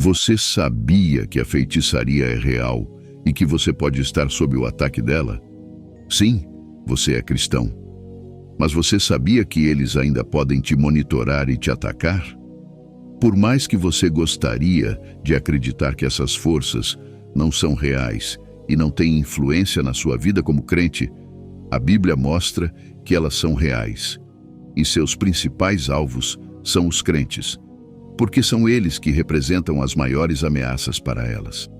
Você sabia que a feitiçaria é real e que você pode estar sob o ataque dela? Sim, você é cristão. Mas você sabia que eles ainda podem te monitorar e te atacar? Por mais que você gostaria de acreditar que essas forças não são reais e não têm influência na sua vida como crente, a Bíblia mostra que elas são reais. E seus principais alvos são os crentes, porque são eles que representam as maiores ameaças para elas.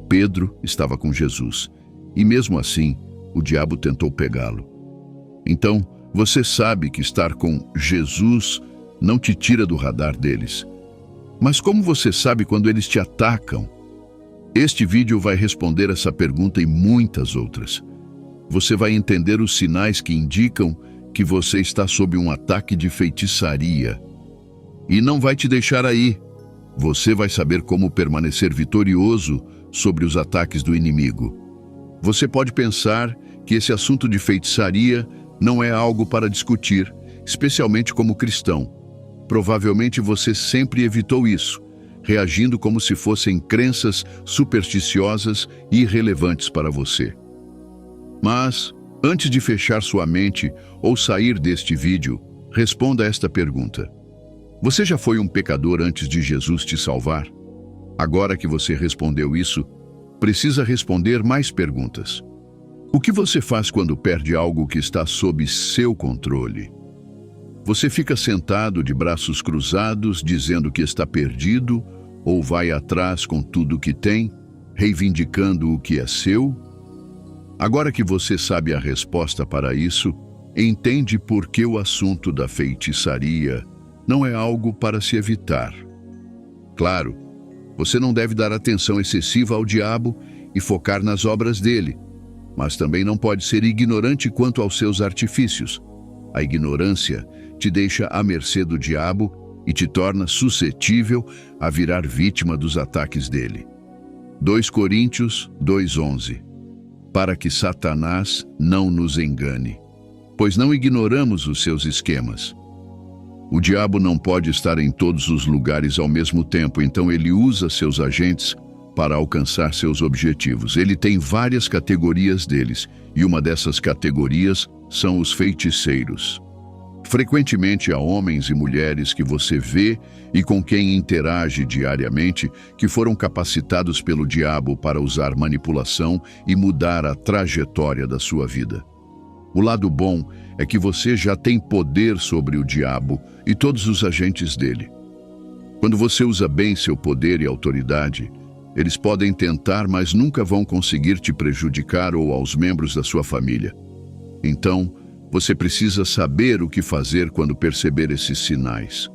Pedro estava com Jesus, e mesmo assim, o diabo tentou pegá-lo. Então, você sabe que estar com Jesus não te tira do radar deles. Mas como você sabe quando eles te atacam? Este vídeo vai responder essa pergunta e muitas outras. Você vai entender os sinais que indicam que você está sob um ataque de feitiçaria. E não vai te deixar aí. Você vai saber como permanecer vitorioso sobre os ataques do inimigo. Você pode pensar que esse assunto de feitiçaria não é algo para discutir, especialmente como cristão. Provavelmente você sempre evitou isso, reagindo como se fossem crenças supersticiosas e irrelevantes para você. Mas, antes de fechar sua mente ou sair deste vídeo, responda esta pergunta. Você já foi um pecador antes de Jesus te salvar? Agora que você respondeu isso, precisa responder mais perguntas. O que você faz quando perde algo que está sob seu controle? Você fica sentado de braços cruzados, dizendo que está perdido, ou vai atrás com tudo o que tem, reivindicando o que é seu? Agora que você sabe a resposta para isso, entende por que o assunto da feitiçaria não é algo para se evitar. Claro, você não deve dar atenção excessiva ao diabo e focar nas obras dele, mas também não pode ser ignorante quanto aos seus artifícios. A ignorância te deixa à mercê do diabo e te torna suscetível a virar vítima dos ataques dele. 2 Coríntios 2:11. Para que Satanás não nos engane, pois não ignoramos os seus esquemas. O diabo não pode estar em todos os lugares ao mesmo tempo, então ele usa seus agentes para alcançar seus objetivos. Ele tem várias categorias deles, e uma dessas categorias são os feiticeiros. Frequentemente há homens e mulheres que você vê e com quem interage diariamente que foram capacitados pelo diabo para usar manipulação e mudar a trajetória da sua vida. O lado bom é que você já tem poder sobre o diabo e todos os agentes dele. Quando você usa bem seu poder e autoridade, eles podem tentar, mas nunca vão conseguir te prejudicar ou aos membros da sua família. Então, você precisa saber o que fazer quando perceber esses sinais.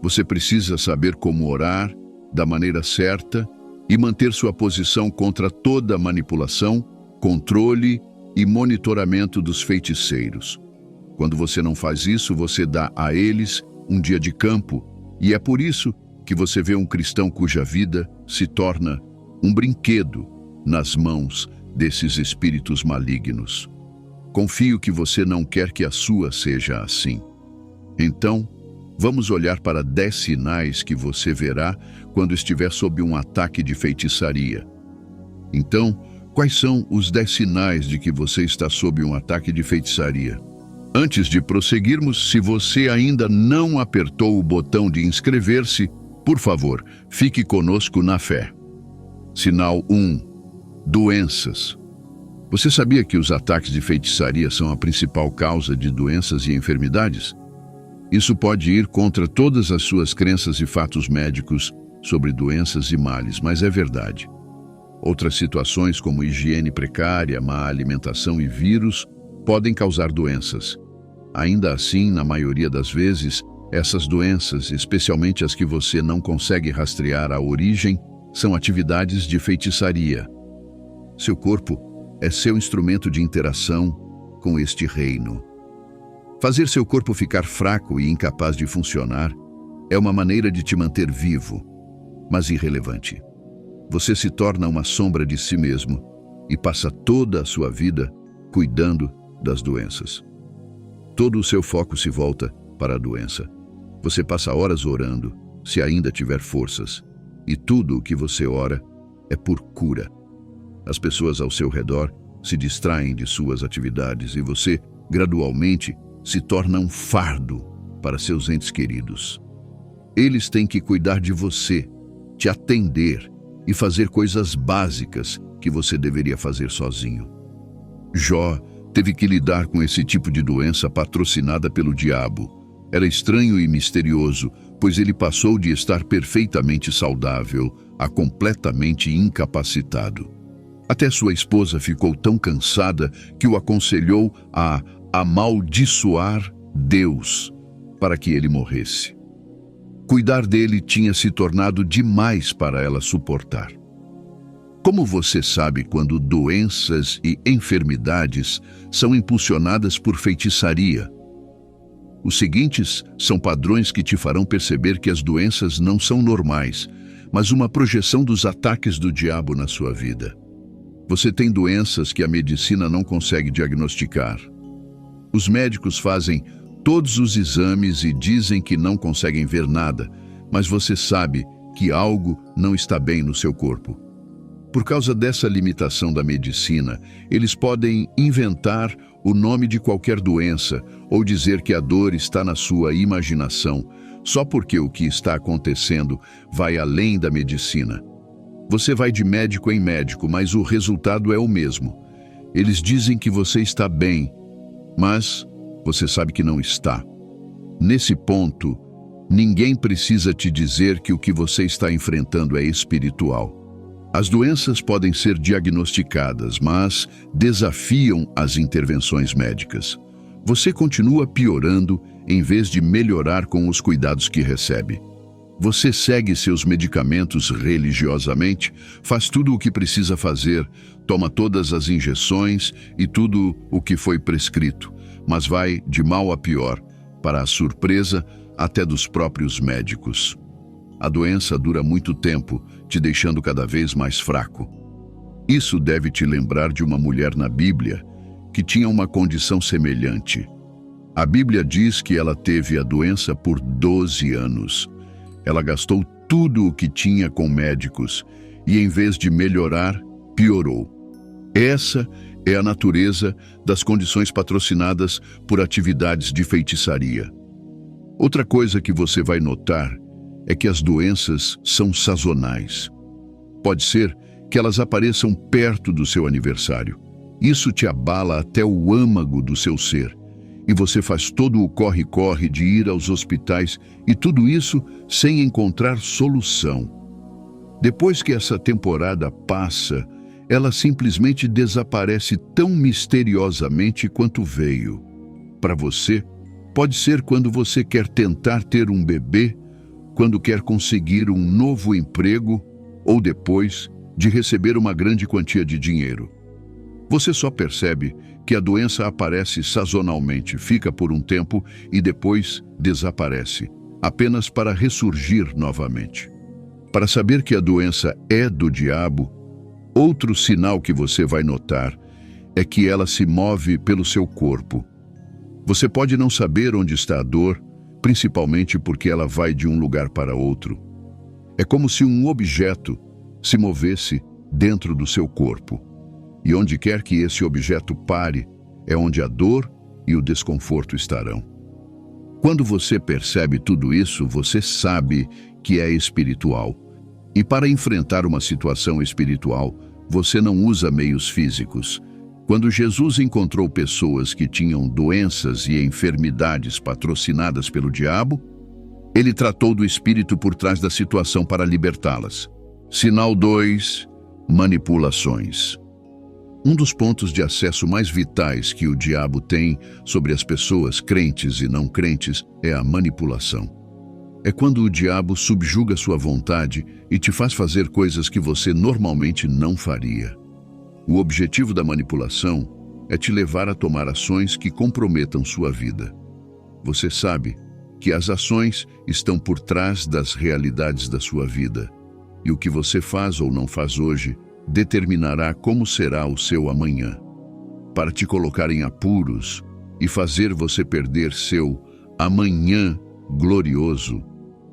Você precisa saber como orar da maneira certa e manter sua posição contra toda manipulação, controle e monitoramento dos feiticeiros. Quando você não faz isso, você dá a eles um dia de campo, e é por isso que você vê um cristão cuja vida se torna um brinquedo nas mãos desses espíritos malignos. Confio que você não quer que a sua seja assim. Então, vamos olhar para 10 sinais que você verá quando estiver sob um ataque de feitiçaria. Então, quais são os 10 sinais de que você está sob um ataque de feitiçaria? Antes de prosseguirmos, se você ainda não apertou o botão de inscrever-se, por favor, fique conosco na fé. Sinal 1. Doenças. Você sabia que os ataques de feitiçaria são a principal causa de doenças e enfermidades? Isso pode ir contra todas as suas crenças e fatos médicos sobre doenças e males, mas é verdade. Outras situações, como higiene precária, má alimentação e vírus, podem causar doenças. Ainda assim, na maioria das vezes, essas doenças, especialmente as que você não consegue rastrear a origem, são atividades de feitiçaria. Seu corpo é seu instrumento de interação com este reino. Fazer seu corpo ficar fraco e incapaz de funcionar é uma maneira de te manter vivo, mas irrelevante. Você se torna uma sombra de si mesmo e passa toda a sua vida cuidando das doenças. Todo o seu foco se volta para a doença. Você passa horas orando, se ainda tiver forças, e tudo o que você ora é por cura. As pessoas ao seu redor se distraem de suas atividades e você, gradualmente, se torna um fardo para seus entes queridos. Eles têm que cuidar de você, te atender e fazer coisas básicas que você deveria fazer sozinho. Jó teve que lidar com esse tipo de doença patrocinada pelo diabo. Era estranho e misterioso, pois ele passou de estar perfeitamente saudável a completamente incapacitado. Até sua esposa ficou tão cansada que o aconselhou a amaldiçoar Deus para que ele morresse. Cuidar dele tinha se tornado demais para ela suportar. Como você sabe quando doenças e enfermidades são impulsionadas por feitiçaria? Os seguintes são padrões que te farão perceber que as doenças não são normais, mas uma projeção dos ataques do diabo na sua vida. Você tem doenças que a medicina não consegue diagnosticar. Os médicos fazem todos os exames e dizem que não conseguem ver nada, mas você sabe que algo não está bem no seu corpo. Por causa dessa limitação da medicina, eles podem inventar o nome de qualquer doença ou dizer que a dor está na sua imaginação, só porque o que está acontecendo vai além da medicina. Você vai de médico em médico, mas o resultado é o mesmo. Eles dizem que você está bem, mas você sabe que não está. Nesse ponto, ninguém precisa te dizer que o que você está enfrentando é espiritual. As doenças podem ser diagnosticadas, mas desafiam as intervenções médicas. Você continua piorando em vez de melhorar com os cuidados que recebe. Você segue seus medicamentos religiosamente, faz tudo o que precisa fazer, toma todas as injeções e tudo o que foi prescrito, mas vai de mal a pior, para a surpresa até dos próprios médicos. A doença dura muito tempo, te deixando cada vez mais fraco. Isso deve te lembrar de uma mulher na Bíblia que tinha uma condição semelhante. A Bíblia diz que ela teve a doença por 12 anos. Ela gastou tudo o que tinha com médicos e, em vez de melhorar, piorou. Essa é a natureza das condições patrocinadas por atividades de feitiçaria. Outra coisa que você vai notar é que as doenças são sazonais. Pode ser que elas apareçam perto do seu aniversário. Isso te abala até o âmago do seu ser. E você faz todo o corre-corre de ir aos hospitais e tudo isso sem encontrar solução. Depois que essa temporada passa, ela simplesmente desaparece tão misteriosamente quanto veio. Para você, pode ser quando você quer tentar ter um bebê, quando quer conseguir um novo emprego ou depois de receber uma grande quantia de dinheiro. Você só percebe que a doença aparece sazonalmente, fica por um tempo e depois desaparece, apenas para ressurgir novamente. Para saber que a doença é do diabo, outro sinal que você vai notar é que ela se move pelo seu corpo. Você pode não saber onde está a dor, principalmente porque ela vai de um lugar para outro. É como se um objeto se movesse dentro do seu corpo. E onde quer que esse objeto pare, é onde a dor e o desconforto estarão. Quando você percebe tudo isso, você sabe que é espiritual. E para enfrentar uma situação espiritual, você não usa meios físicos. Quando Jesus encontrou pessoas que tinham doenças e enfermidades patrocinadas pelo diabo, ele tratou do espírito por trás da situação para libertá-las. Sinal 2. Manipulações. Um dos pontos de acesso mais vitais que o diabo tem sobre as pessoas crentes e não crentes é a manipulação. É quando o diabo subjuga sua vontade e te faz fazer coisas que você normalmente não faria. O objetivo da manipulação é te levar a tomar ações que comprometam sua vida. Você sabe que as ações estão por trás das realidades da sua vida, e o que você faz ou não faz hoje determinará como será o seu amanhã. Para te colocar em apuros e fazer você perder seu amanhã glorioso,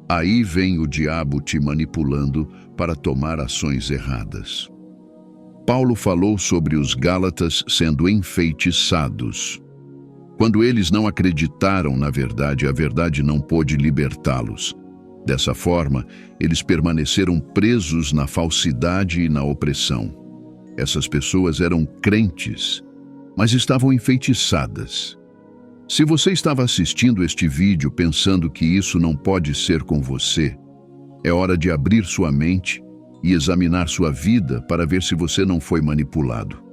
aí vem o diabo te manipulando para tomar ações erradas. Paulo falou sobre os Gálatas sendo enfeitiçados. Quando eles não acreditaram na verdade, a verdade não pôde libertá-los. Dessa forma, eles permaneceram presos na falsidade e na opressão. Essas pessoas eram crentes, mas estavam enfeitiçadas. Se você estava assistindo este vídeo pensando que isso não pode ser com você, é hora de abrir sua mente e examinar sua vida para ver se você não foi manipulado.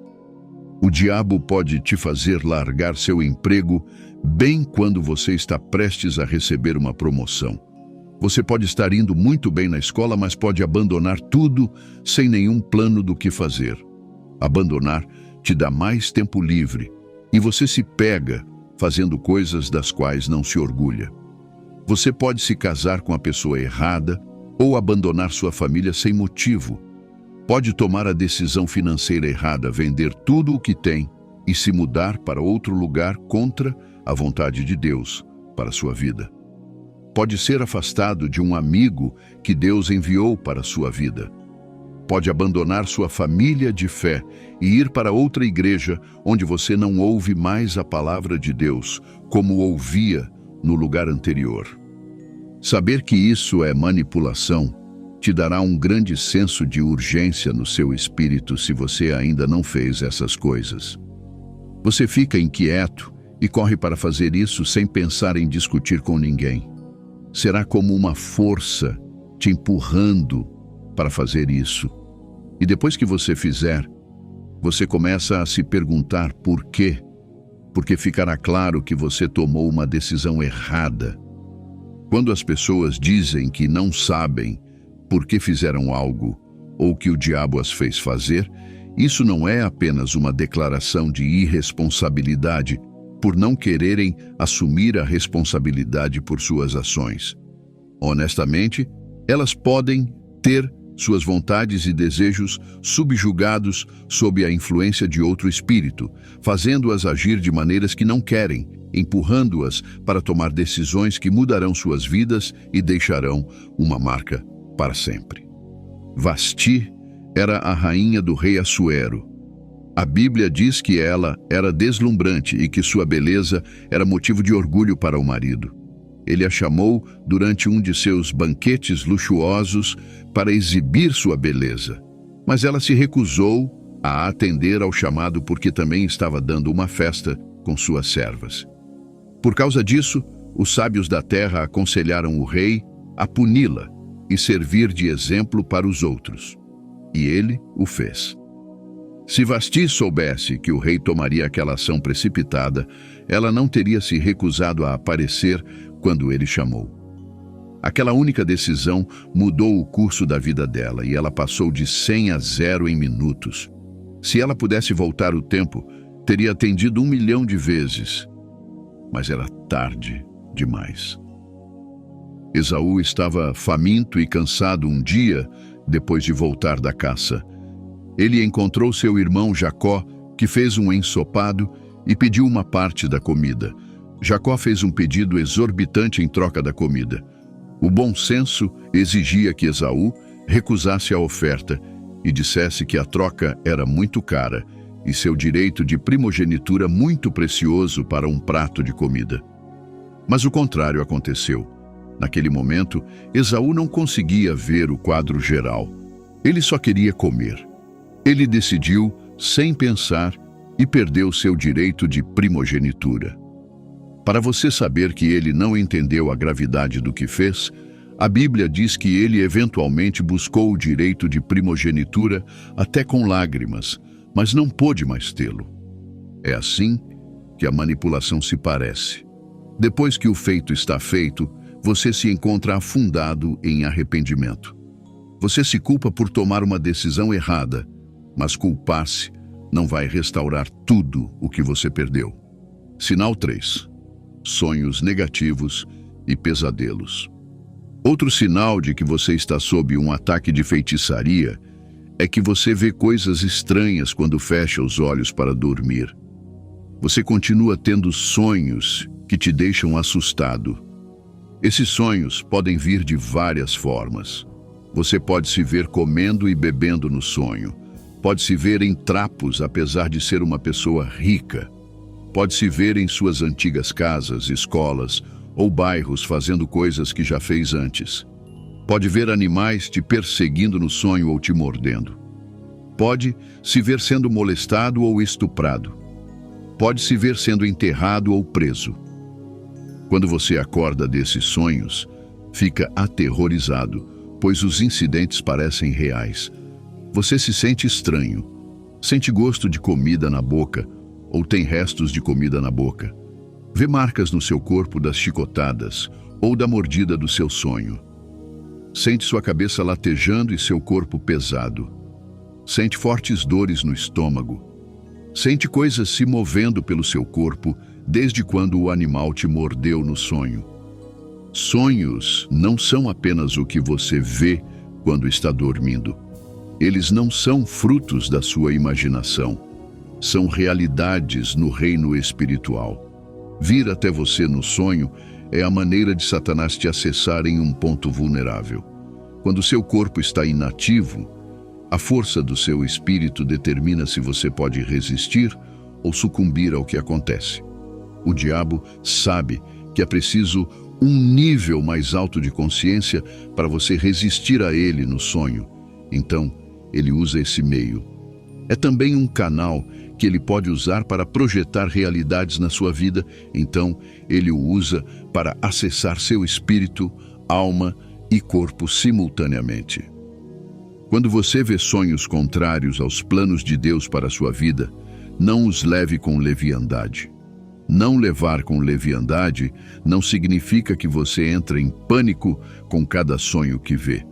O diabo pode te fazer largar seu emprego bem quando você está prestes a receber uma promoção. Você pode estar indo muito bem na escola, mas pode abandonar tudo sem nenhum plano do que fazer. Abandonar te dá mais tempo livre e você se pega fazendo coisas das quais não se orgulha. Você pode se casar com a pessoa errada ou abandonar sua família sem motivo. Pode tomar a decisão financeira errada, vender tudo o que tem e se mudar para outro lugar contra a vontade de Deus para sua vida. Pode ser afastado de um amigo que Deus enviou para sua vida. Pode abandonar sua família de fé e ir para outra igreja onde você não ouve mais a palavra de Deus, como ouvia no lugar anterior. Saber que isso é manipulação te dará um grande senso de urgência no seu espírito se você ainda não fez essas coisas. Você fica inquieto e corre para fazer isso sem pensar em discutir com ninguém. Será como uma força te empurrando para fazer isso. E depois que você fizer, você começa a se perguntar por quê? Porque ficará claro que você tomou uma decisão errada. Quando as pessoas dizem que não sabem por que fizeram algo ou que o diabo as fez fazer, isso não é apenas uma declaração de irresponsabilidade por não quererem assumir a responsabilidade por suas ações. Honestamente, elas podem ter suas vontades e desejos subjugados sob a influência de outro espírito, fazendo-as agir de maneiras que não querem, empurrando-as para tomar decisões que mudarão suas vidas e deixarão uma marca para sempre. Vasti era a rainha do rei Assuero. A Bíblia diz que ela era deslumbrante e que sua beleza era motivo de orgulho para o marido. Ele a chamou durante um de seus banquetes luxuosos para exibir sua beleza, mas ela se recusou a atender ao chamado porque também estava dando uma festa com suas servas. Por causa disso, os sábios da terra aconselharam o rei a puni-la e servir de exemplo para os outros. E ele o fez. Se Vasti soubesse que o rei tomaria aquela ação precipitada, ela não teria se recusado a aparecer quando ele chamou. Aquela única decisão mudou o curso da vida dela e ela passou de 100 a 0 em minutos. Se ela pudesse voltar o tempo, teria atendido 1 milhão de vezes. Mas era tarde demais. Esaú estava faminto e cansado um dia depois de voltar da caça. Ele encontrou seu irmão Jacó, que fez um ensopado e pediu uma parte da comida. Jacó fez um pedido exorbitante em troca da comida. O bom senso exigia que Esaú recusasse a oferta e dissesse que a troca era muito cara e seu direito de primogenitura muito precioso para um prato de comida. Mas o contrário aconteceu. Naquele momento, Esaú não conseguia ver o quadro geral. Ele só queria comer. Ele decidiu, sem pensar, e perdeu seu direito de primogenitura. Para você saber que ele não entendeu a gravidade do que fez, a Bíblia diz que ele eventualmente buscou o direito de primogenitura até com lágrimas, mas não pôde mais tê-lo. É assim que a manipulação se parece. Depois que o feito está feito, você se encontra afundado em arrependimento. Você se culpa por tomar uma decisão errada, mas culpar-se não vai restaurar tudo o que você perdeu. Sinal 3. Sonhos negativos e pesadelos. Outro sinal de que você está sob um ataque de feitiçaria é que você vê coisas estranhas quando fecha os olhos para dormir. Você continua tendo sonhos que te deixam assustado. Esses sonhos podem vir de várias formas. Você pode se ver comendo e bebendo no sonho. Pode se ver em trapos, apesar de ser uma pessoa rica. Pode se ver em suas antigas casas, escolas ou bairros fazendo coisas que já fez antes. Pode ver animais te perseguindo no sonho ou te mordendo. Pode se ver sendo molestado ou estuprado. Pode se ver sendo enterrado ou preso. Quando você acorda desses sonhos, fica aterrorizado, pois os incidentes parecem reais. Você se sente estranho, sente gosto de comida na boca ou tem restos de comida na boca. Vê marcas no seu corpo das chicotadas ou da mordida do seu sonho. Sente sua cabeça latejando e seu corpo pesado. Sente fortes dores no estômago. Sente coisas se movendo pelo seu corpo desde quando o animal te mordeu no sonho. Sonhos não são apenas o que você vê quando está dormindo. Eles não são frutos da sua imaginação. São realidades no reino espiritual. Vir até você no sonho é a maneira de Satanás te acessar em um ponto vulnerável. Quando seu corpo está inativo, a força do seu espírito determina se você pode resistir ou sucumbir ao que acontece. O diabo sabe que é preciso um nível mais alto de consciência para você resistir a ele no sonho. Então, ele usa esse meio. É também um canal que ele pode usar para projetar realidades na sua vida. Então, ele o usa para acessar seu espírito, alma e corpo simultaneamente. Quando você vê sonhos contrários aos planos de Deus para a sua vida, não os leve com leviandade. Não levar com leviandade não significa que você entra em pânico com cada sonho que vê.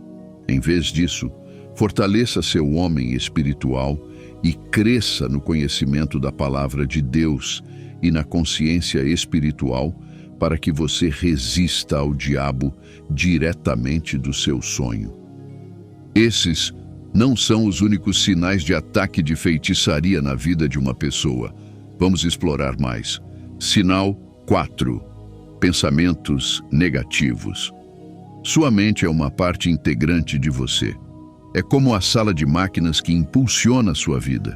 Em vez disso, fortaleça seu homem espiritual e cresça no conhecimento da palavra de Deus e na consciência espiritual para que você resista ao diabo diretamente do seu sonho. Esses não são os únicos sinais de ataque de feitiçaria na vida de uma pessoa. Vamos explorar mais. Sinal 4. Pensamentos negativos. Sua mente é uma parte integrante de você. É como a sala de máquinas que impulsiona a sua vida.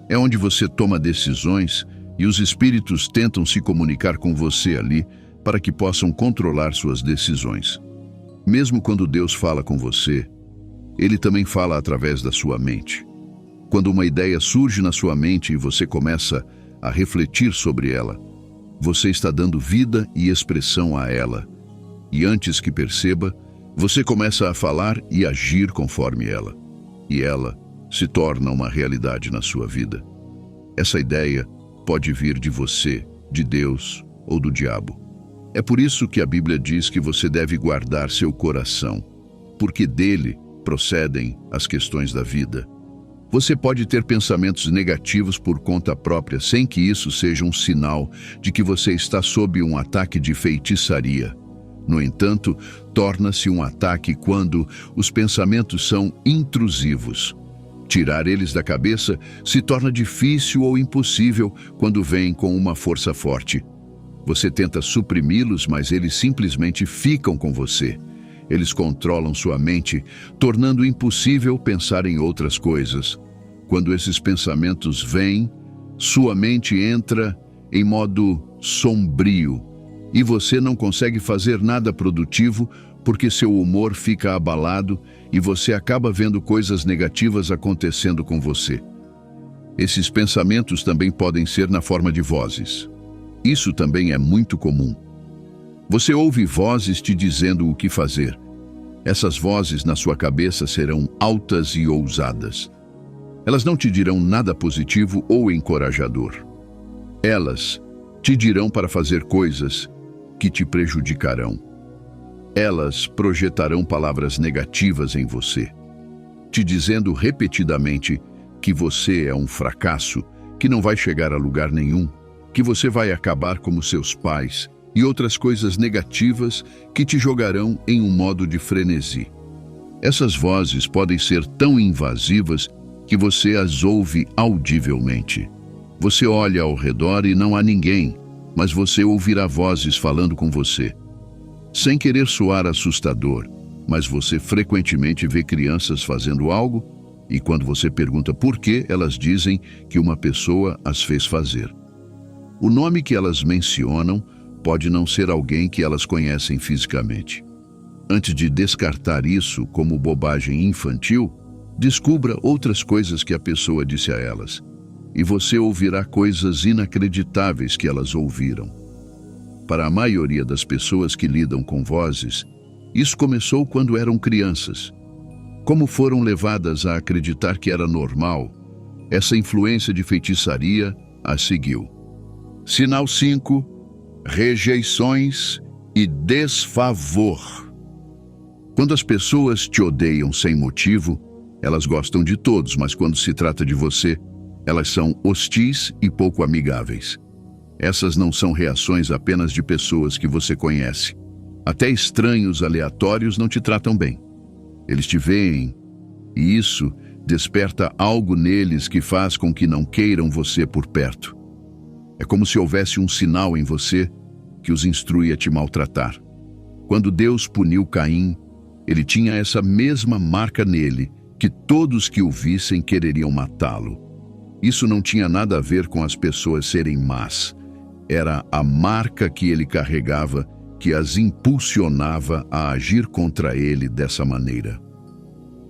É onde você toma decisões e os espíritos tentam se comunicar com você ali para que possam controlar suas decisões. Mesmo quando Deus fala com você, Ele também fala através da sua mente. Quando uma ideia surge na sua mente e você começa a refletir sobre ela, você está dando vida e expressão a ela. E antes que perceba, você começa a falar e agir conforme ela. E ela se torna uma realidade na sua vida. Essa ideia pode vir de você, de Deus ou do diabo. É por isso que a Bíblia diz que você deve guardar seu coração, porque dele procedem as questões da vida. Você pode ter pensamentos negativos por conta própria, sem que isso seja um sinal de que você está sob um ataque de feitiçaria. No entanto, torna-se um ataque quando os pensamentos são intrusivos. Tirar eles da cabeça se torna difícil ou impossível quando vêm com uma força forte. Você tenta suprimi-los, mas eles simplesmente ficam com você. Eles controlam sua mente, tornando impossível pensar em outras coisas. Quando esses pensamentos vêm, sua mente entra em modo sombrio e você não consegue fazer nada produtivo porque seu humor fica abalado e você acaba vendo coisas negativas acontecendo com você. Esses pensamentos também podem ser na forma de vozes. Isso também é muito comum. Você ouve vozes te dizendo o que fazer. Essas vozes na sua cabeça serão altas e ousadas. Elas não te dirão nada positivo ou encorajador. Elas te dirão para fazer coisas que te prejudicarão. Elas projetarão palavras negativas em você, te dizendo repetidamente que você é um fracasso, que não vai chegar a lugar nenhum, que você vai acabar como seus pais e outras coisas negativas que te jogarão em um modo de frenesi. Essas vozes podem ser tão invasivas que você as ouve audivelmente. Você olha ao redor e não há ninguém, mas você ouvirá vozes falando com você. Sem querer soar assustador, mas você frequentemente vê crianças fazendo algo e quando você pergunta por quê, elas dizem que uma pessoa as fez fazer. O nome que elas mencionam pode não ser alguém que elas conhecem fisicamente. Antes de descartar isso como bobagem infantil, descubra outras coisas que a pessoa disse a elas, e você ouvirá coisas inacreditáveis que elas ouviram. Para a maioria das pessoas que lidam com vozes, isso começou quando eram crianças. Como foram levadas a acreditar que era normal, essa influência de feitiçaria as seguiu. Sinal 5. Rejeições e desfavor. Quando as pessoas te odeiam sem motivo, elas gostam de todos, mas quando se trata de você, elas são hostis e pouco amigáveis. Essas não são reações apenas de pessoas que você conhece. Até estranhos aleatórios não te tratam bem. Eles te veem, e isso desperta algo neles que faz com que não queiram você por perto. É como se houvesse um sinal em você que os instrui a te maltratar. Quando Deus puniu Caim, ele tinha essa mesma marca nele, que todos que o vissem quereriam matá-lo. Isso não tinha nada a ver com as pessoas serem más. Era a marca que ele carregava que as impulsionava a agir contra ele dessa maneira.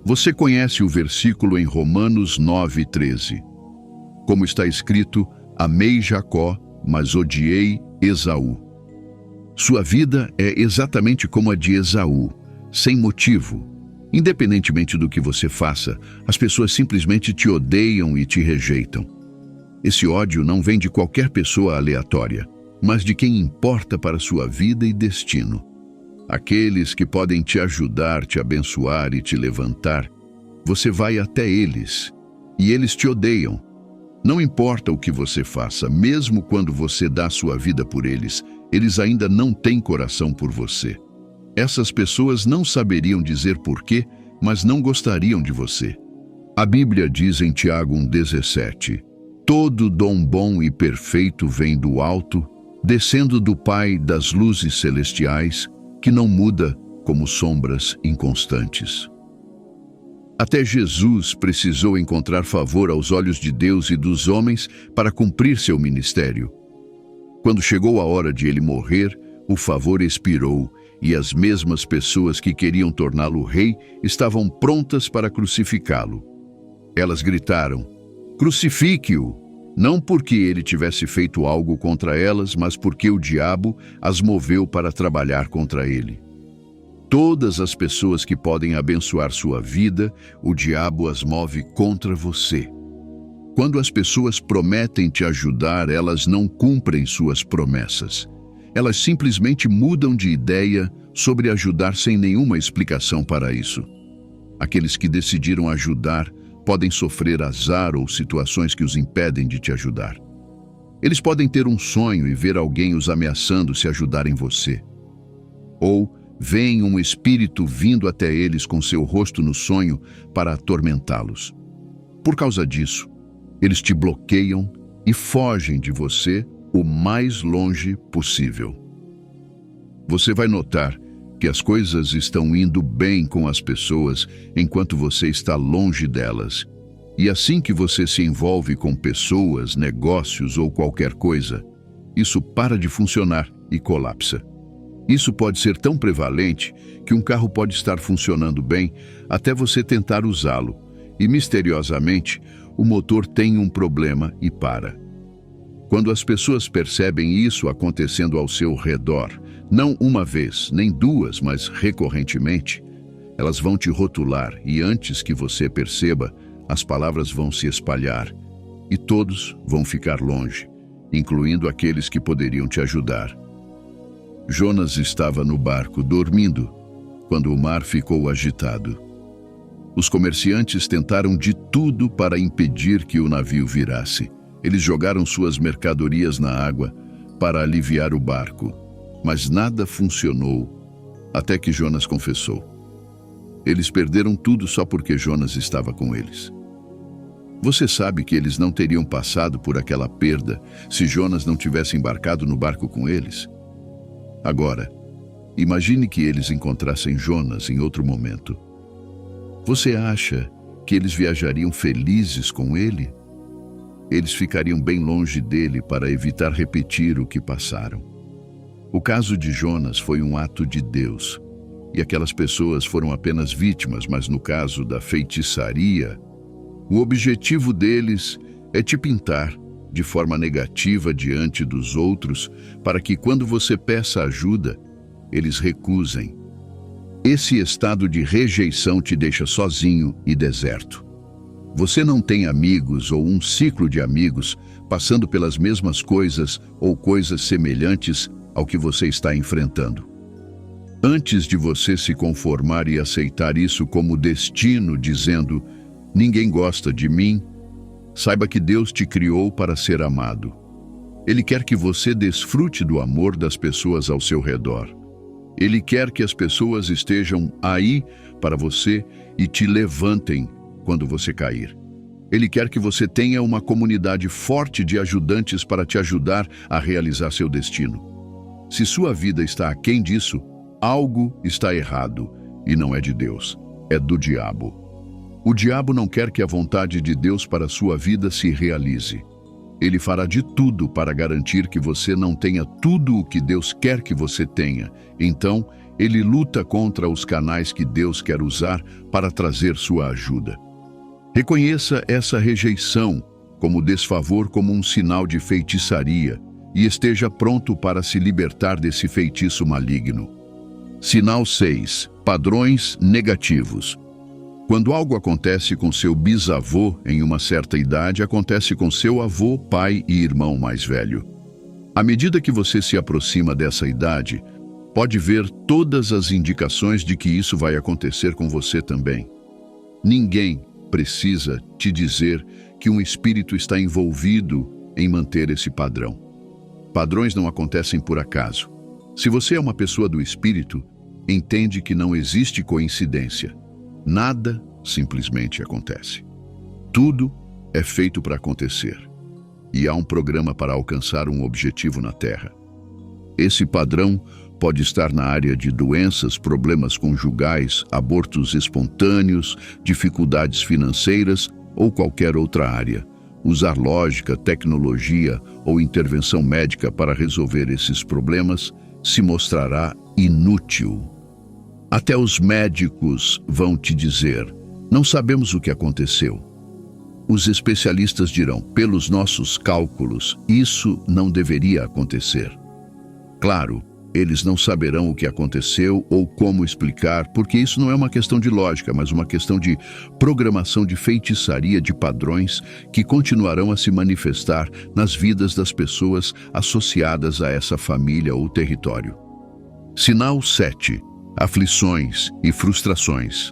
Você conhece o versículo em Romanos 9:13. Como está escrito, amei Jacó, mas odiei Esaú. Sua vida é exatamente como a de Esaú, sem motivo. Independentemente do que você faça, as pessoas simplesmente te odeiam e te rejeitam. Esse ódio não vem de qualquer pessoa aleatória, mas de quem importa para sua vida e destino. Aqueles que podem te ajudar, te abençoar e te levantar, você vai até eles, e eles te odeiam. Não importa o que você faça, mesmo quando você dá sua vida por eles, eles ainda não têm coração por você. Essas pessoas não saberiam dizer porquê, mas não gostariam de você. A Bíblia diz em Tiago 1,17: todo dom bom e perfeito vem do alto, descendo do Pai das luzes celestiais, que não muda como sombras inconstantes. Até Jesus precisou encontrar favor aos olhos de Deus e dos homens para cumprir seu ministério. Quando chegou a hora de ele morrer, o favor expirou e as mesmas pessoas que queriam torná-lo rei estavam prontas para crucificá-lo. Elas gritaram: crucifique-o! Não porque ele tivesse feito algo contra elas, mas porque o diabo as moveu para trabalhar contra ele. Todas as pessoas que podem abençoar sua vida, o diabo as move contra você. Quando as pessoas prometem te ajudar, elas não cumprem suas promessas. Elas simplesmente mudam de ideia sobre ajudar sem nenhuma explicação para isso. Aqueles que decidiram ajudar podem sofrer azar ou situações que os impedem de te ajudar. Eles podem ter um sonho e ver alguém os ameaçando se ajudarem você. Ou veem um espírito vindo até eles com seu rosto no sonho para atormentá-los. Por causa disso, eles te bloqueiam e fogem de você o mais longe possível. Você vai notar que as coisas estão indo bem com as pessoas enquanto você está longe delas. E assim que você se envolve com pessoas, negócios ou qualquer coisa, isso para de funcionar e colapsa. Isso pode ser tão prevalente que um carro pode estar funcionando bem até você tentar usá-lo, e misteriosamente o motor tem um problema e para. Quando as pessoas percebem isso acontecendo ao seu redor, não uma vez, nem duas, mas recorrentemente, elas vão te rotular e antes que você perceba, as palavras vão se espalhar e todos vão ficar longe, incluindo aqueles que poderiam te ajudar. Jonas estava no barco dormindo quando o mar ficou agitado. Os comerciantes tentaram de tudo para impedir que o navio virasse. Eles jogaram suas mercadorias na água para aliviar o barco, mas nada funcionou até que Jonas confessou. Eles perderam tudo só porque Jonas estava com eles. Você sabe que eles não teriam passado por aquela perda se Jonas não tivesse embarcado no barco com eles? Agora, Imagine que eles encontrassem Jonas em outro momento. Você acha que eles viajariam felizes com ele? Eles ficariam bem longe dele para evitar repetir o que passaram. O caso de Jonas foi um ato de Deus, e aquelas pessoas foram apenas vítimas, mas no caso da feitiçaria, o objetivo deles é te pintar de forma negativa diante dos outros, para que quando você peça ajuda, eles recusem. Esse estado de rejeição te deixa sozinho e deserto. Você não tem amigos ou um ciclo de amigos passando pelas mesmas coisas ou coisas semelhantes ao que você está enfrentando. Antes de você se conformar e aceitar isso como destino, dizendo, ninguém gosta de mim, saiba que Deus te criou para ser amado. Ele quer que você desfrute do amor das pessoas ao seu redor. Ele quer que as pessoas estejam aí para você e te levantem quando você cair. Ele quer que você tenha uma comunidade forte de ajudantes para te ajudar a realizar seu destino. Se sua vida está aquém disso, algo está errado e não é de Deus, é do diabo. O diabo não quer que a vontade de Deus para a sua vida se realize. Ele fará de tudo para garantir que você não tenha tudo o que Deus quer que você tenha. Então, ele luta contra os canais que Deus quer usar para trazer sua ajuda. Reconheça essa rejeição como desfavor, como um sinal de feitiçaria, e esteja pronto para se libertar desse feitiço maligno. Sinal 6. Padrões negativos. Quando algo acontece com seu bisavô em uma certa idade, acontece com seu avô, pai e irmão mais velho. À medida que você se aproxima dessa idade, pode ver todas as indicações de que isso vai acontecer com você também. Ninguém precisa te dizer que um espírito está envolvido em manter esse padrão. Padrões não acontecem por acaso. Se você é uma pessoa do espírito, entende que não existe coincidência. Nada simplesmente acontece. Tudo é feito para acontecer. E há um programa para alcançar um objetivo na Terra. Esse padrão pode estar na área de doenças, problemas conjugais, abortos espontâneos, dificuldades financeiras ou qualquer outra área. Usar lógica, tecnologia ou intervenção médica para resolver esses problemas se mostrará inútil. Até os médicos vão te dizer, não sabemos o que aconteceu. Os especialistas dirão, pelos nossos cálculos, isso não deveria acontecer. Claro, eles não saberão o que aconteceu ou como explicar, porque isso não é uma questão de lógica, mas uma questão de programação de feitiçaria de padrões que continuarão a se manifestar nas vidas das pessoas associadas a essa família ou território. Sinal 7. Aflições e frustrações.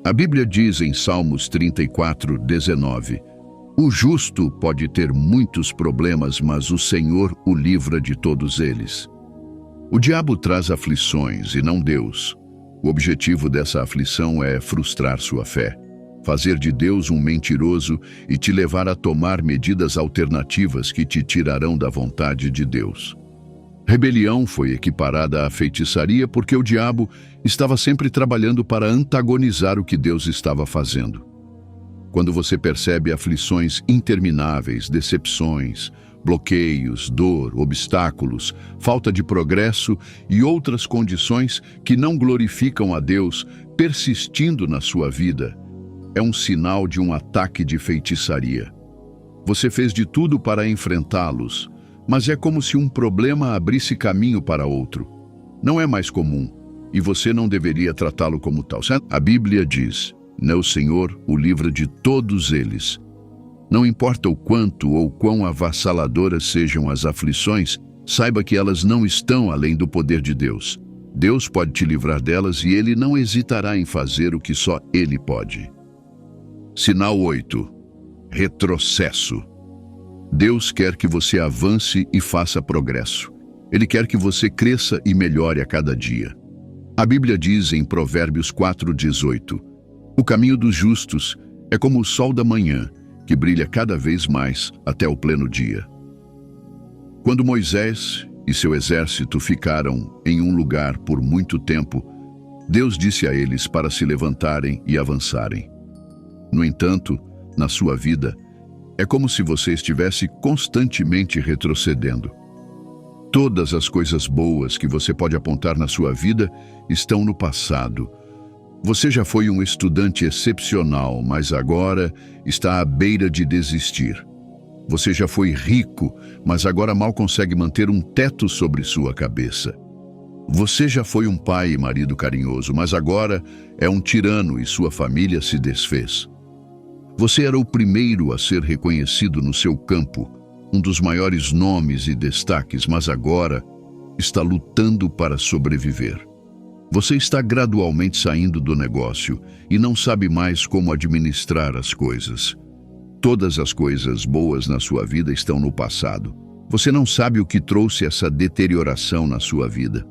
A Bíblia diz em Salmos 34:19, o justo pode ter muitos problemas, mas o Senhor o livra de todos eles. O diabo traz aflições e não Deus. O objetivo dessa aflição é frustrar sua fé, fazer de Deus um mentiroso e te levar a tomar medidas alternativas que te tirarão da vontade de Deus. Rebelião foi equiparada à feitiçaria porque o diabo estava sempre trabalhando para antagonizar o que Deus estava fazendo. Quando você percebe aflições intermináveis, decepções, bloqueios, dor, obstáculos, falta de progresso e outras condições que não glorificam a Deus persistindo na sua vida, é um sinal de um ataque de feitiçaria. Você fez de tudo para enfrentá-los, mas é como se um problema abrisse caminho para outro. Não é mais comum, e você não deveria tratá-lo como tal. A Bíblia diz, o Senhor o livra de todos eles. Não importa o quanto ou quão avassaladoras sejam as aflições, saiba que elas não estão além do poder de Deus. Deus pode te livrar delas e Ele não hesitará em fazer o que só Ele pode. Sinal 8. Retrocesso. Deus quer que você avance e faça progresso. Ele quer que você cresça e melhore a cada dia. A Bíblia diz em Provérbios 4:18, o caminho dos justos é como o sol da manhã, que brilha cada vez mais até o pleno dia. Quando Moisés e seu exército ficaram em um lugar por muito tempo, Deus disse a eles para se levantarem e avançarem. No entanto, na sua vida, é como se você estivesse constantemente retrocedendo. Todas as coisas boas que você pode apontar na sua vida estão no passado. Você já foi um estudante excepcional, mas agora está à beira de desistir. Você já foi rico, mas agora mal consegue manter um teto sobre sua cabeça. Você já foi um pai e marido carinhoso, mas agora é um tirano e sua família se desfez. Você era o primeiro a ser reconhecido no seu campo, um dos maiores nomes e destaques, mas agora está lutando para sobreviver. Você está gradualmente saindo do negócio e não sabe mais como administrar as coisas. Todas as coisas boas na sua vida estão no passado. Você não sabe o que trouxe essa deterioração na sua vida.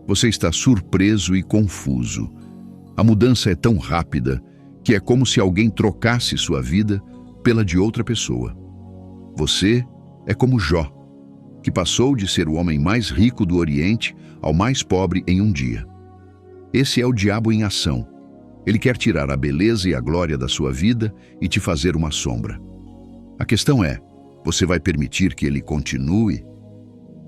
Você está surpreso e confuso. A mudança é tão rápida que é como se alguém trocasse sua vida pela de outra pessoa. Você é como Jó, que passou de ser o homem mais rico do Oriente ao mais pobre em um dia. Esse é o diabo em ação. Ele quer tirar a beleza e a glória da sua vida e te fazer uma sombra. A questão é, você vai permitir que ele continue?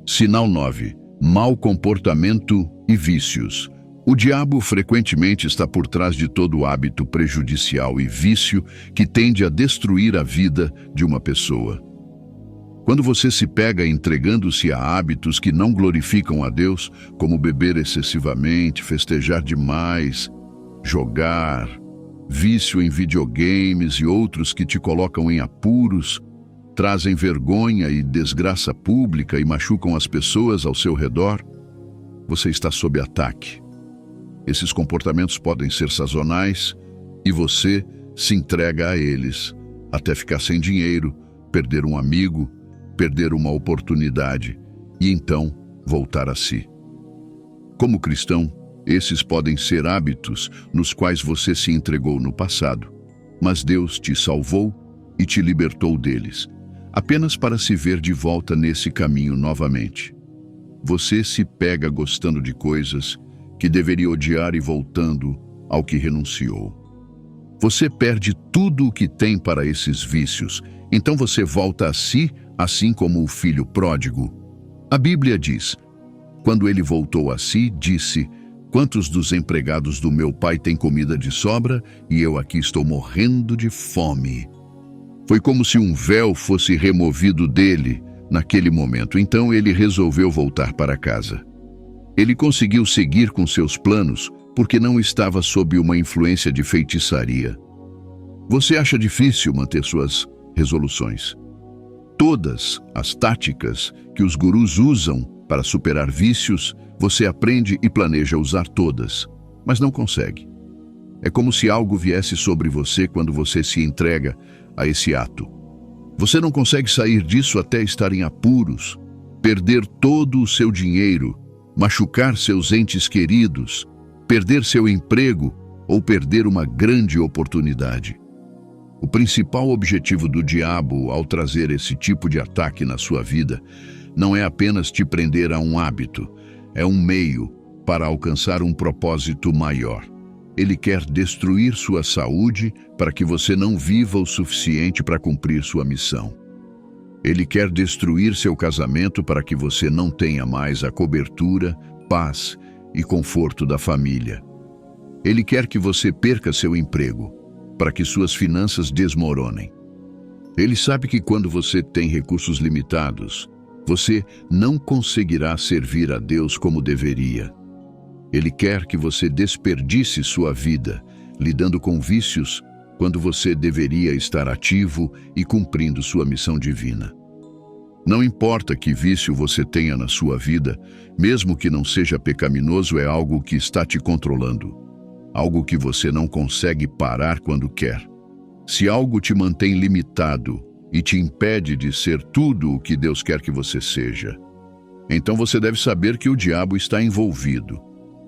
Sinal 9. Mau comportamento e vícios. O diabo frequentemente está por trás de todo hábito prejudicial e vício que tende a destruir a vida de uma pessoa. Quando você se pega entregando-se a hábitos que não glorificam a Deus, como beber excessivamente, festejar demais, jogar, vício em videogames e outros que te colocam em apuros, trazem vergonha e desgraça pública e machucam as pessoas ao seu redor, você está sob ataque. Esses comportamentos podem ser sazonais e você se entrega a eles, até ficar sem dinheiro, perder um amigo, perder uma oportunidade e então voltar a si. Como cristão, esses podem ser hábitos nos quais você se entregou no passado, mas Deus te salvou e te libertou deles, apenas para se ver de volta nesse caminho novamente. Você se pega gostando de coisas que deveria odiar e voltando ao que renunciou. Você perde tudo o que tem para esses vícios, então você volta a si, assim como o filho pródigo. A Bíblia diz, quando ele voltou a si, disse, quantos dos empregados do meu pai têm comida de sobra e eu aqui estou morrendo de fome? Foi como se um véu fosse removido dele naquele momento, então ele resolveu voltar para casa. Ele conseguiu seguir com seus planos porque não estava sob uma influência de feitiçaria. Você acha difícil manter suas resoluções? Todas as táticas que os gurus usam para superar vícios, você aprende e planeja usar todas, mas não consegue. É como se algo viesse sobre você quando você se entrega a esse ato. Você não consegue sair disso até estar em apuros, perder todo o seu dinheiro, machucar seus entes queridos, perder seu emprego ou perder uma grande oportunidade. O principal objetivo do diabo ao trazer esse tipo de ataque na sua vida não é apenas te prender a um hábito, é um meio para alcançar um propósito maior. Ele quer destruir sua saúde para que você não viva o suficiente para cumprir sua missão. Ele quer destruir seu casamento para que você não tenha mais a cobertura, paz e conforto da família. Ele quer que você perca seu emprego, para que suas finanças desmoronem. Ele sabe que quando você tem recursos limitados, você não conseguirá servir a Deus como deveria. Ele quer que você desperdice sua vida, lidando com vícios, quando você deveria estar ativo e cumprindo sua missão divina. Não importa que vício você tenha na sua vida, mesmo que não seja pecaminoso, é algo que está te controlando. Algo que você não consegue parar quando quer. Se algo te mantém limitado e te impede de ser tudo o que Deus quer que você seja, então você deve saber que o diabo está envolvido.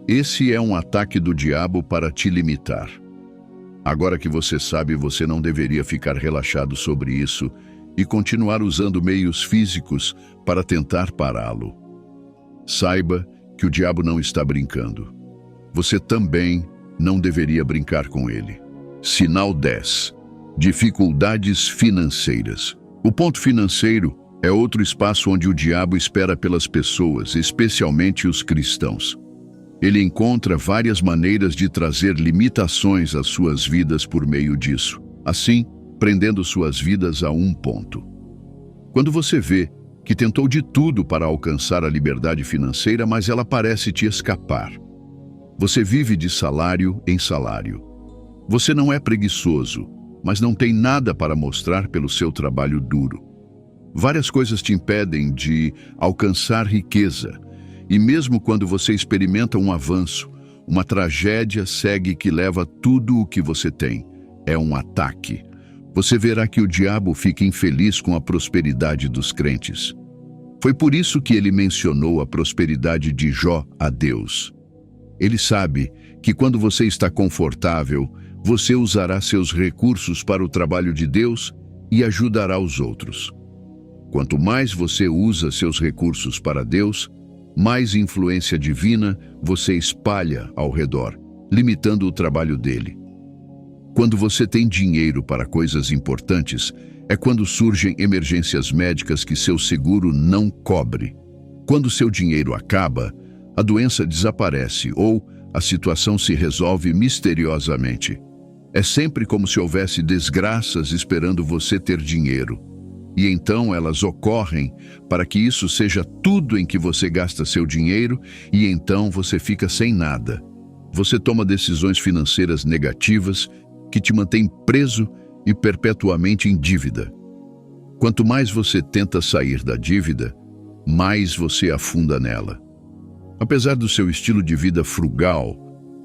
Esse é um ataque do diabo para te limitar. Agora que você sabe, você não deveria ficar relaxado sobre isso e continuar usando meios físicos para tentar pará-lo. Saiba que o diabo não está brincando. Você também não deveria brincar com ele. Sinal 10. Dificuldades financeiras. O ponto financeiro é outro espaço onde o diabo espera pelas pessoas, especialmente os cristãos. Ele encontra várias maneiras de trazer limitações às suas vidas por meio disso, assim, prendendo suas vidas a um ponto. Quando você vê que tentou de tudo para alcançar a liberdade financeira, mas ela parece te escapar. Você vive de salário em salário. Você não é preguiçoso, mas não tem nada para mostrar pelo seu trabalho duro. Várias coisas te impedem de alcançar riqueza, e mesmo quando você experimenta um avanço, uma tragédia segue que leva tudo o que você tem. É um ataque. Você verá que o diabo fica infeliz com a prosperidade dos crentes. Foi por isso que ele mencionou a prosperidade de Jó a Deus. Ele sabe que quando você está confortável, você usará seus recursos para o trabalho de Deus e ajudará os outros. Quanto mais você usa seus recursos para Deus, mais influência divina você espalha ao redor, limitando o trabalho dele. Quando você tem dinheiro para coisas importantes, é quando surgem emergências médicas que seu seguro não cobre. Quando seu dinheiro acaba, a doença desaparece ou a situação se resolve misteriosamente. É sempre como se houvesse desgraças esperando você ter dinheiro. E então elas ocorrem para que isso seja tudo em que você gasta seu dinheiro e então você fica sem nada. Você toma decisões financeiras negativas que te mantêm preso e perpetuamente em dívida. Quanto mais você tenta sair da dívida, mais você afunda nela. Apesar do seu estilo de vida frugal,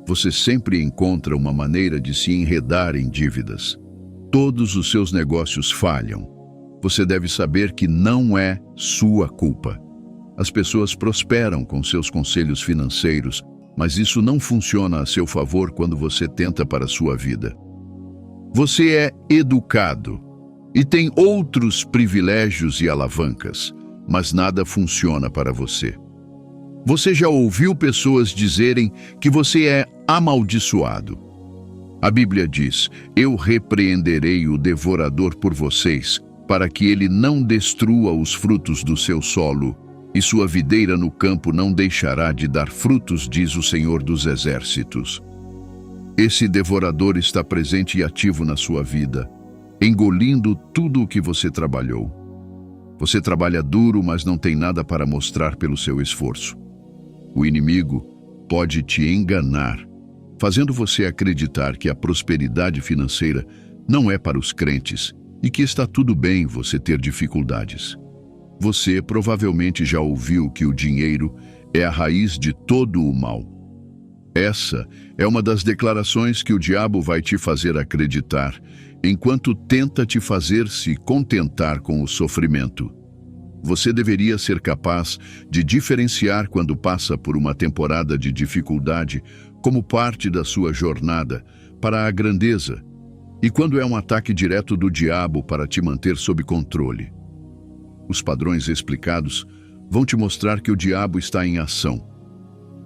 você sempre encontra uma maneira de se enredar em dívidas. Todos os seus negócios falham. Você deve saber que não é sua culpa. As pessoas prosperam com seus conselhos financeiros, mas isso não funciona a seu favor quando você tenta para a sua vida. Você é educado e tem outros privilégios e alavancas, mas nada funciona para você. Você já ouviu pessoas dizerem que você é amaldiçoado. A Bíblia diz: eu repreenderei o devorador por vocês, para que ele não destrua os frutos do seu solo, e sua videira no campo não deixará de dar frutos, diz o Senhor dos Exércitos. Esse devorador está presente e ativo na sua vida, engolindo tudo o que você trabalhou. Você trabalha duro, mas não tem nada para mostrar pelo seu esforço. O inimigo pode te enganar, fazendo você acreditar que a prosperidade financeira não é para os crentes e que está tudo bem você ter dificuldades. Você provavelmente já ouviu que o dinheiro é a raiz de todo o mal. Essa é uma das declarações que o diabo vai te fazer acreditar, enquanto tenta te fazer se contentar com o sofrimento. Você deveria ser capaz de diferenciar quando passa por uma temporada de dificuldade como parte da sua jornada para a grandeza, e quando é um ataque direto do diabo para te manter sob controle. Os padrões explicados vão te mostrar que o diabo está em ação.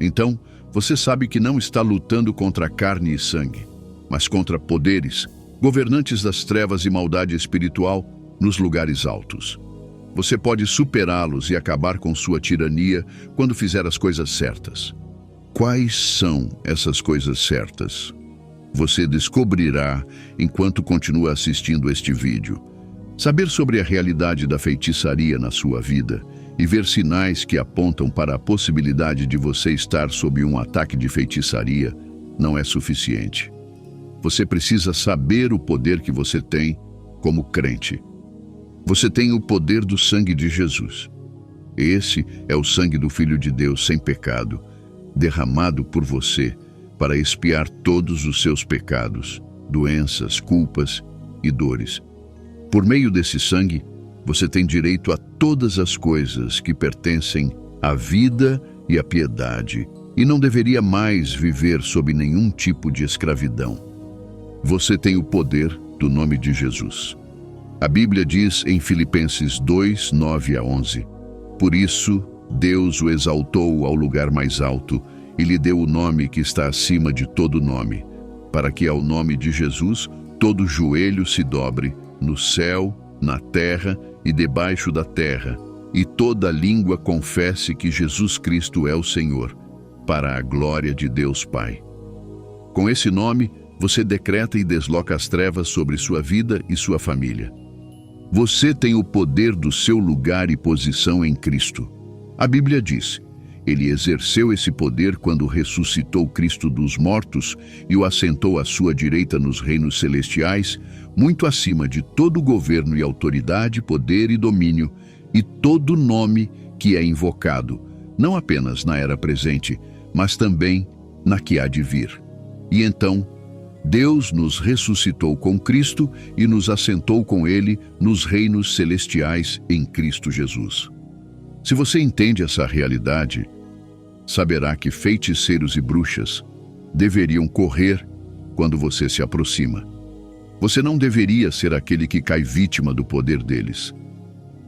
Então, você sabe que não está lutando contra carne e sangue, mas contra poderes, governantes das trevas e maldade espiritual nos lugares altos. Você pode superá-los e acabar com sua tirania quando fizer as coisas certas. Quais são essas coisas certas? Você descobrirá enquanto continua assistindo este vídeo. Saber sobre a realidade da feitiçaria na sua vida e ver sinais que apontam para a possibilidade de você estar sob um ataque de feitiçaria não é suficiente. Você precisa saber o poder que você tem como crente. Você tem o poder do sangue de Jesus. Esse é o sangue do Filho de Deus sem pecado, derramado por você para expiar todos os seus pecados, doenças, culpas e dores. Por meio desse sangue, você tem direito a todas as coisas que pertencem à vida e à piedade, e não deveria mais viver sob nenhum tipo de escravidão. Você tem o poder do nome de Jesus. A Bíblia diz em Filipenses 2, 9 a 11, por isso, Deus o exaltou ao lugar mais alto e lhe deu o nome que está acima de todo nome, para que ao nome de Jesus todo joelho se dobre, no céu, na terra e debaixo da terra, e toda língua confesse que Jesus Cristo é o Senhor, para a glória de Deus Pai. Com esse nome, você decreta e desloca as trevas sobre sua vida e sua família. Você tem o poder do seu lugar e posição em Cristo. A Bíblia diz: Ele exerceu esse poder quando ressuscitou Cristo dos mortos e o assentou à sua direita nos reinos celestiais, muito acima de todo governo e autoridade, poder e domínio, e todo nome que é invocado, não apenas na era presente, mas também na que há de vir. E então, Deus nos ressuscitou com Cristo e nos assentou com Ele nos reinos celestiais em Cristo Jesus. Se você entende essa realidade, saberá que feiticeiros e bruxas deveriam correr quando você se aproxima. Você não deveria ser aquele que cai vítima do poder deles,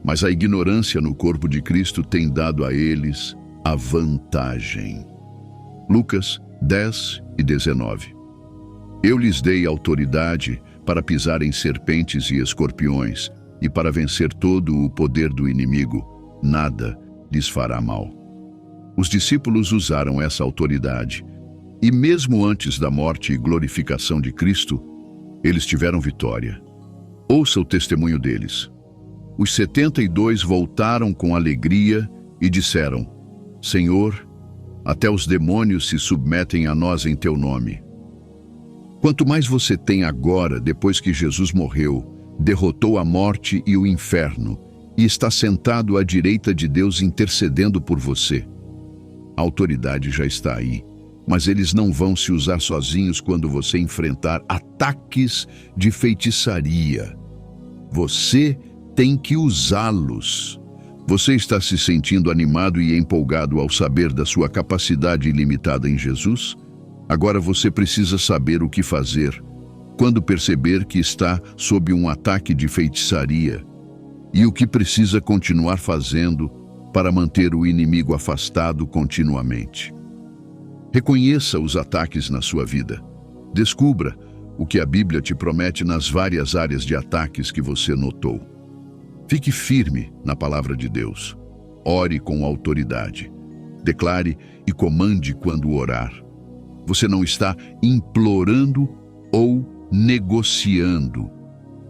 mas a ignorância no corpo de Cristo tem dado a eles a vantagem. Lucas 10 e 19. Eu lhes dei autoridade para pisar em serpentes e escorpiões e para vencer todo o poder do inimigo. Nada lhes fará mal. Os discípulos usaram essa autoridade e mesmo antes da morte e glorificação de Cristo, eles tiveram vitória. Ouça o testemunho deles. Os 72 voltaram com alegria e disseram: Senhor, até os demônios se submetem a nós em teu nome. Quanto mais você tem agora, depois que Jesus morreu, derrotou a morte e o inferno, e está sentado à direita de Deus intercedendo por você. A autoridade já está aí, mas eles não vão se usar sozinhos quando você enfrentar ataques de feitiçaria. Você tem que usá-los. Você está se sentindo animado e empolgado ao saber da sua capacidade ilimitada em Jesus? Agora você precisa saber o que fazer quando perceber que está sob um ataque de feitiçaria e o que precisa continuar fazendo para manter o inimigo afastado continuamente. Reconheça os ataques na sua vida. Descubra o que a Bíblia te promete nas várias áreas de ataques que você notou. Fique firme na palavra de Deus. Ore com autoridade. Declare e comande quando orar. Você não está implorando ou negociando.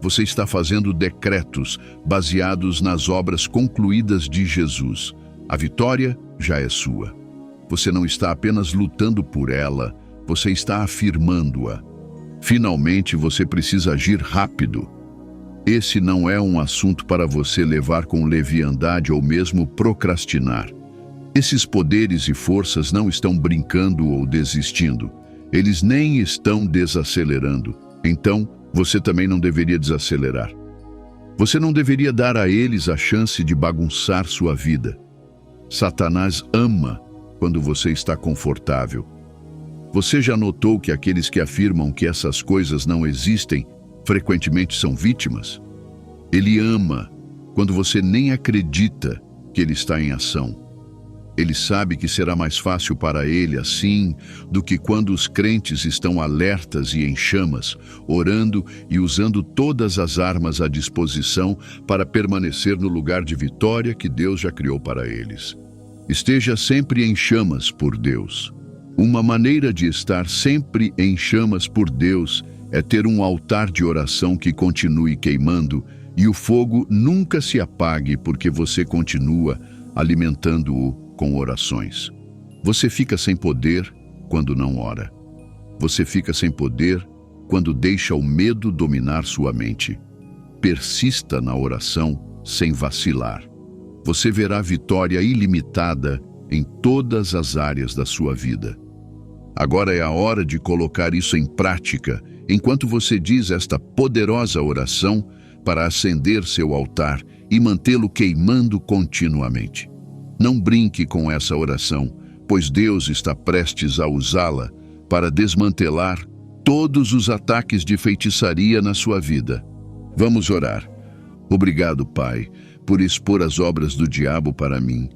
Você está fazendo decretos baseados nas obras concluídas de Jesus. A vitória já é sua. Você não está apenas lutando por ela, você está afirmando-a. Finalmente, você precisa agir rápido. Esse não é um assunto para você levar com leviandade ou mesmo procrastinar. Esses poderes e forças não estão brincando ou desistindo. Eles nem estão desacelerando. Então, você também não deveria desacelerar. Você não deveria dar a eles a chance de bagunçar sua vida. Satanás ama quando você está confortável. Você já notou que aqueles que afirmam que essas coisas não existem frequentemente são vítimas? Ele ama quando você nem acredita que ele está em ação. Ele sabe que será mais fácil para ele assim do que quando os crentes estão alertas e em chamas, orando e usando todas as armas à disposição para permanecer no lugar de vitória que Deus já criou para eles. Esteja sempre em chamas por Deus. Uma maneira de estar sempre em chamas por Deus é ter um altar de oração que continue queimando e o fogo nunca se apague porque você continua alimentando-o com orações. Você fica sem poder quando não ora. Você fica sem poder quando deixa o medo dominar sua mente. Persista na oração sem vacilar. Você verá vitória ilimitada em todas as áreas da sua vida. Agora é a hora de colocar isso em prática enquanto você diz esta poderosa oração para acender seu altar e mantê-lo queimando continuamente. Não brinque com essa oração, pois Deus está prestes a usá-la para desmantelar todos os ataques de feitiçaria na sua vida. Vamos orar. Obrigado, Pai, por expor as obras do diabo para mim.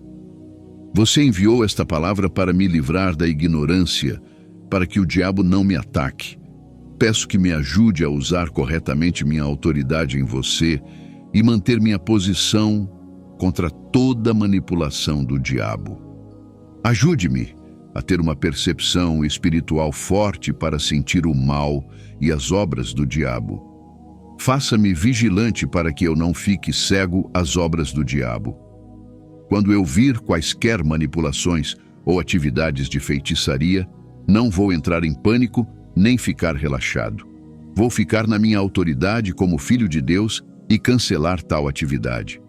Você enviou esta palavra para me livrar da ignorância, para que o diabo não me ataque. Peço que me ajude a usar corretamente minha autoridade em você e manter minha posição contra toda manipulação do diabo. Ajude-me a ter uma percepção espiritual forte para sentir o mal e as obras do diabo. Faça-me vigilante para que eu não fique cego às obras do diabo. Quando eu vir quaisquer manipulações ou atividades de feitiçaria, não vou entrar em pânico nem ficar relaxado. Vou ficar na minha autoridade como filho de Deus e cancelar tal atividade.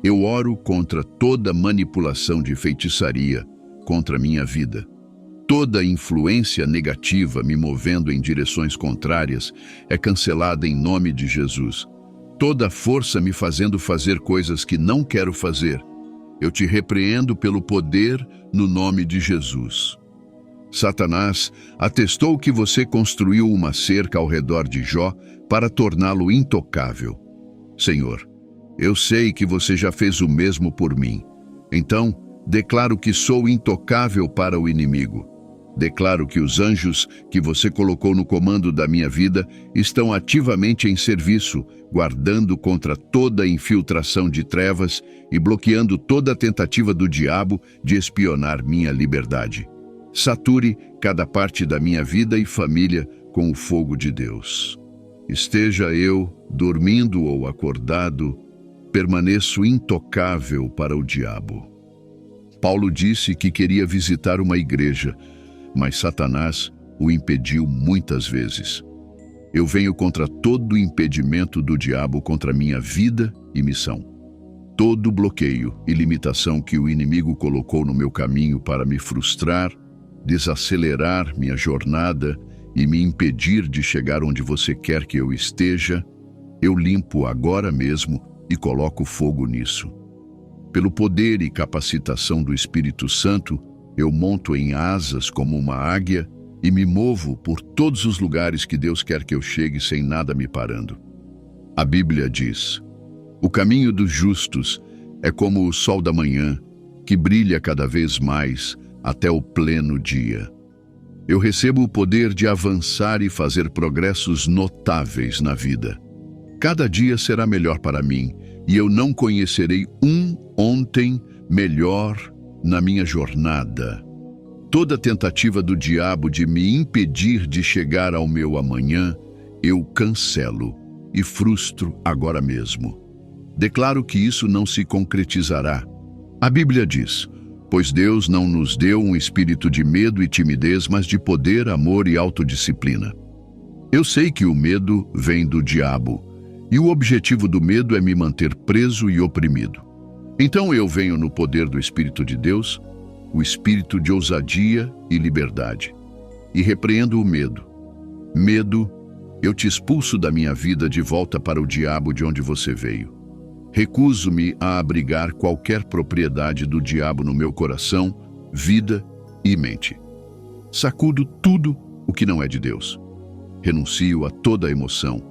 Eu oro contra toda manipulação de feitiçaria contra minha vida. Toda influência negativa me movendo em direções contrárias é cancelada em nome de Jesus. Toda força me fazendo fazer coisas que não quero fazer, eu te repreendo pelo poder no nome de Jesus. Satanás atestou que você construiu uma cerca ao redor de Jó para torná-lo intocável. Senhor, eu sei que você já fez o mesmo por mim. Então, declaro que sou intocável para o inimigo. Declaro que os anjos que você colocou no comando da minha vida estão ativamente em serviço, guardando contra toda infiltração de trevas e bloqueando toda tentativa do diabo de espionar minha liberdade. Sature cada parte da minha vida e família com o fogo de Deus. Esteja eu dormindo ou acordado, permaneço intocável para o diabo. Paulo disse que queria visitar uma igreja, mas Satanás o impediu muitas vezes. Eu venho contra todo impedimento do diabo contra minha vida e missão. Todo bloqueio e limitação que o inimigo colocou no meu caminho para me frustrar, desacelerar minha jornada e me impedir de chegar onde você quer que eu esteja, eu limpo agora mesmo e coloco fogo nisso. Pelo poder e capacitação do Espírito Santo, eu monto em asas como uma águia e me movo por todos os lugares que Deus quer que eu chegue sem nada me parando. A Bíblia diz: o caminho dos justos é como o sol da manhã, que brilha cada vez mais até o pleno dia. Eu recebo o poder de avançar e fazer progressos notáveis na vida. Cada dia será melhor para mim, e eu não conhecerei um ontem melhor na minha jornada. Toda tentativa do diabo de me impedir de chegar ao meu amanhã, eu cancelo e frustro agora mesmo. Declaro que isso não se concretizará. A Bíblia diz: pois Deus não nos deu um espírito de medo e timidez, mas de poder, amor e autodisciplina. Eu sei que o medo vem do diabo, e o objetivo do medo é me manter preso e oprimido. Então eu venho no poder do Espírito de Deus, o espírito de ousadia e liberdade, e repreendo o medo. Medo, eu te expulso da minha vida de volta para o diabo de onde você veio. Recuso-me a abrigar qualquer propriedade do diabo no meu coração, vida e mente. Sacudo tudo o que não é de Deus. Renuncio a toda emoção,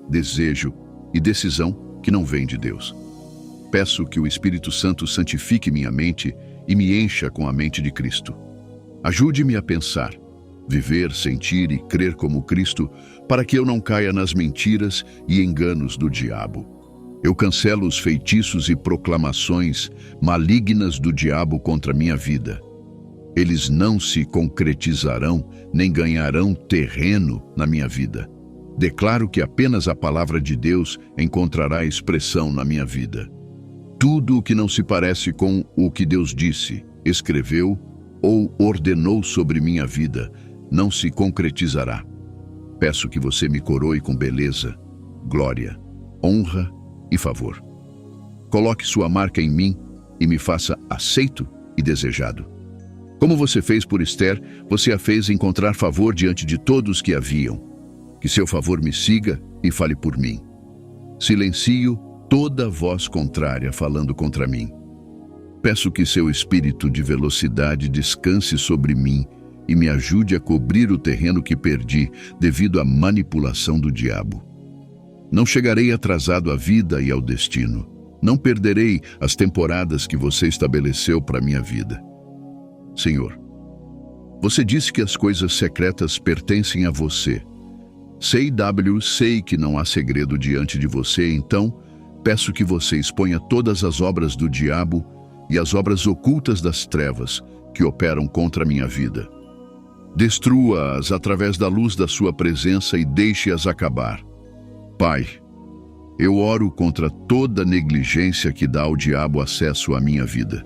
desejo e decisão que não vem de Deus. Peço que o Espírito Santo santifique minha mente e me encha com a mente de Cristo. Ajude-me a pensar, viver, sentir e crer como Cristo, para que eu não caia nas mentiras e enganos do diabo. Eu cancelo os feitiços e proclamações malignas do diabo contra minha vida. Eles não se concretizarão nem ganharão terreno na minha vida. Declaro que apenas a palavra de Deus encontrará expressão na minha vida. Tudo o que não se parece com o que Deus disse, escreveu ou ordenou sobre minha vida não se concretizará. Peço que você me coroe com beleza, glória, honra e favor. Coloque sua marca em mim e me faça aceito e desejado. Como você fez por Esther, você a fez encontrar favor diante de todos que a viam. Que seu favor me siga e fale por mim. Silencio toda voz contrária falando contra mim. Peço que seu espírito de velocidade descanse sobre mim e me ajude a cobrir o terreno que perdi devido à manipulação do diabo. Não chegarei atrasado à vida e ao destino. Não perderei as temporadas que você estabeleceu para minha vida. Senhor. Você disse que as coisas secretas pertencem a você. Sei que não há segredo diante de você, então peço que você exponha todas as obras do diabo e as obras ocultas das trevas que operam contra a minha vida. Destrua-as através da luz da sua presença e deixe-as acabar. Pai, eu oro contra toda negligência que dá ao diabo acesso à minha vida.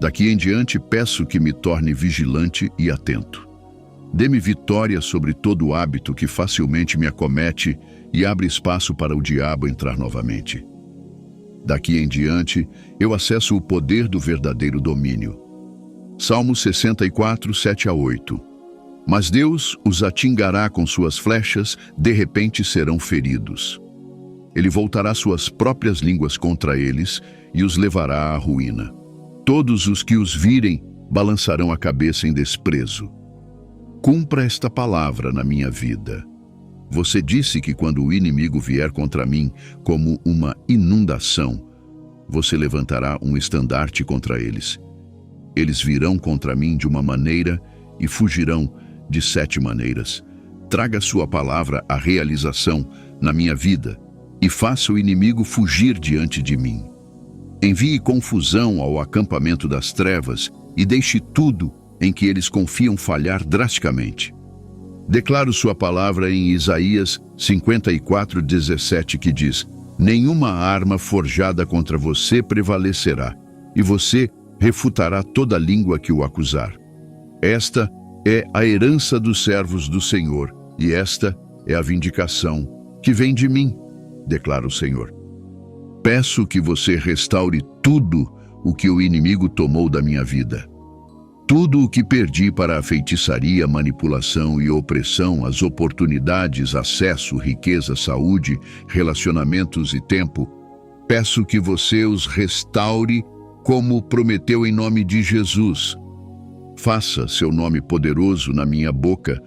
Daqui em diante peço que me torne vigilante e atento. Dê-me vitória sobre todo hábito que facilmente me acomete e abre espaço para o diabo entrar novamente. Daqui em diante, eu acesso o poder do verdadeiro domínio. Salmo 64, 7 a 8. Mas Deus os atingará com suas flechas, de repente serão feridos. Ele voltará suas próprias línguas contra eles e os levará à ruína. Todos os que os virem balançarão a cabeça em desprezo. Cumpra esta palavra na minha vida. Você disse que quando o inimigo vier contra mim como uma inundação, você levantará um estandarte contra eles. Eles virão contra mim de uma maneira e fugirão de 7 maneiras. Traga sua palavra à realização na minha vida e faça o inimigo fugir diante de mim. Envie confusão ao acampamento das trevas e deixe tudo em que eles confiam falhar drasticamente. Declaro sua palavra em Isaías 54, 17, que diz: nenhuma arma forjada contra você prevalecerá, e você refutará toda língua que o acusar. Esta é a herança dos servos do Senhor, e esta é a vindicação que vem de mim, declara o Senhor. Peço que você restaure tudo o que o inimigo tomou da minha vida. Tudo o que perdi para a feitiçaria, manipulação e opressão, as oportunidades, acesso, riqueza, saúde, relacionamentos e tempo, peço que você os restaure como prometeu em nome de Jesus. Faça seu nome poderoso na minha boca,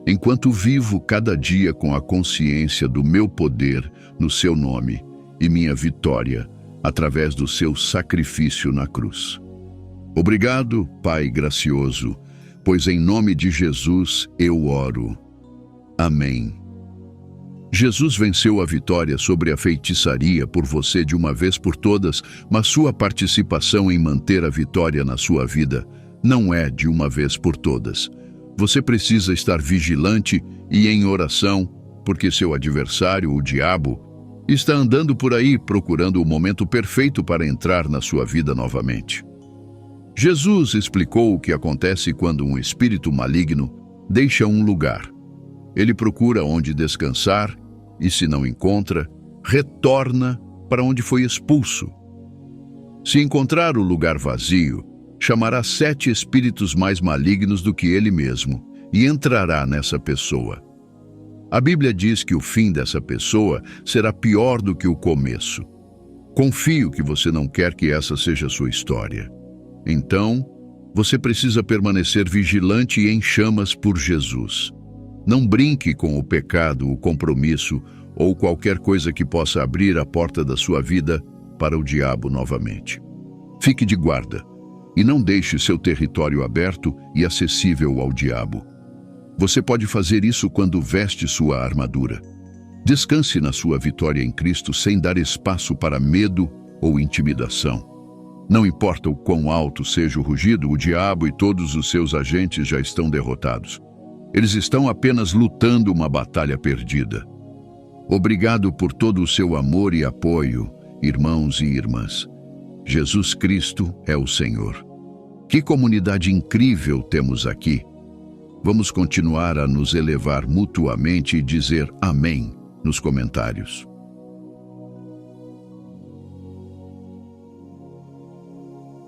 enquanto vivo cada dia com a consciência do meu poder no seu nome e minha vitória através do seu sacrifício na cruz. Obrigado, Pai gracioso, pois em nome de Jesus eu oro. Amém. Jesus venceu a vitória sobre a feitiçaria por você de uma vez por todas, mas sua participação em manter a vitória na sua vida não é de uma vez por todas. Você precisa estar vigilante e em oração, porque seu adversário, o diabo, está andando por aí procurando o momento perfeito para entrar na sua vida novamente. Jesus explicou o que acontece quando um espírito maligno deixa um lugar. Ele procura onde descansar e, se não encontra, retorna para onde foi expulso. Se encontrar o lugar vazio, chamará 7 espíritos mais malignos do que ele mesmo e entrará nessa pessoa. A Bíblia diz que o fim dessa pessoa será pior do que o começo. Confio que você não quer que essa seja a sua história. Então, você precisa permanecer vigilante e em chamas por Jesus. Não brinque com o pecado, o compromisso ou qualquer coisa que possa abrir a porta da sua vida para o diabo novamente. Fique de guarda e não deixe seu território aberto e acessível ao diabo. Você pode fazer isso quando veste sua armadura. Descanse na sua vitória em Cristo sem dar espaço para medo ou intimidação. Não importa o quão alto seja o rugido, o diabo e todos os seus agentes já estão derrotados. Eles estão apenas lutando uma batalha perdida. Obrigado por todo o seu amor e apoio, irmãos e irmãs. Jesus Cristo é o Senhor. Que comunidade incrível temos aqui! Vamos continuar a nos elevar mutuamente e dizer amém nos comentários.